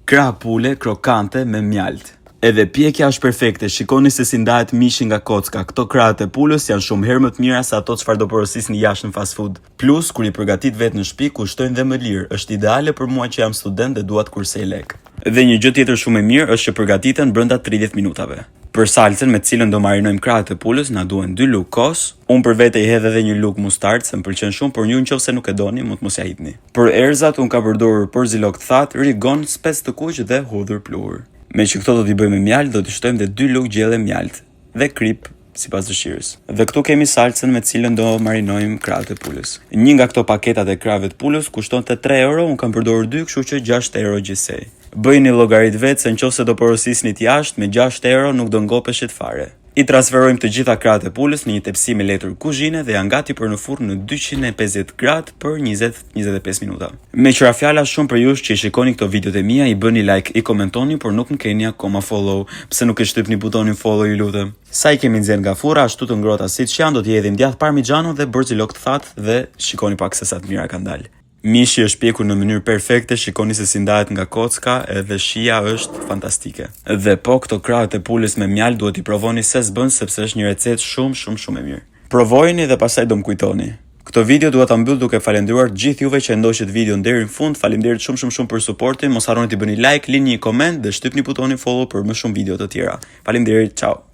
Krah pule krokante me mjalt. Edhe pjekja është perfekte, shikoni se si ndahet mishi nga kocka. Këto krahët e pulës janë shumë herë më të mira se ato çfarë do porosisni jashtë në fast food. Plus, kur i përgatit vetë në shtëpi, kushtojnë dhe më lirë. Është ideale për mua që jam student dhe dua të kursej lek. Dhe një gjë tjetër shumë e mirë është që përgatiten brenda 30 minutave. Për salcën me të cilën do marinojmë krahët e pulës, na duhen 2 lugë kos. Unë për vete i hedh edhe një lugë mustard, se më pëlqen shumë, por ju nëse nuk e doni, mund të mos ja hidhni. Për erëzat unë ka përdorur porzilok të thatë, rigon, spec të kuq dhe hudhër pluhur. Me që këto do t'i bëjmë me mjalt, do t'i shtojmë dhe 2 lugë gjelle mjalt dhe krip sipas dëshirës. Dhe këtu kemi salcën me të cilën do marinojmë krahët e pulës. Një nga këto paketat e krahëve të pulës kushtonte 3 euro, unë kam përdorur 2, kështu që 6 euro gjithsej. Bëjni llogarit vetë se nëse do porosisni jashtë me 6 euro nuk do ngopeshit fare. I transferojmë të gjitha krahët e pulës në një tepsi me letër kuzhine dhe janë gati për në furrë në 250 gradë për 20-25 minuta. Me qëra fjala shumë për jush që i shikoni këto videot e mia, i bëni like, i komentoni, por nuk më keni akoma follow, pse nuk e shtypni butonin follow, ju lutem. Sa i kemi nxjerr nga furra, ashtu të ngrohta siç janë, do t'i hedhim djath parmigiano dhe borzilok të thatë dhe shikoni pak se sa të mira kanë dalë. Mishi është pjekur në mënyrë perfekte, shikoni se si ndahet nga kocka, edhe shija është fantastike. Dhe po, këto krahët e pulës me mjalt duhet i provoni se s'bën, sepse është një recetë shumë e mirë. Provojeni dhe pastaj do më kujtoni. Këto video dua ta mbyll duke falendëruar gjithë juve që e ndoqët videon deri në fund. Faleminderit shumë për suportin. Mos harroni të bëni like, lini një koment dhe shtypni butonin follow për më shumë video të tjera. Faleminderit, ciao.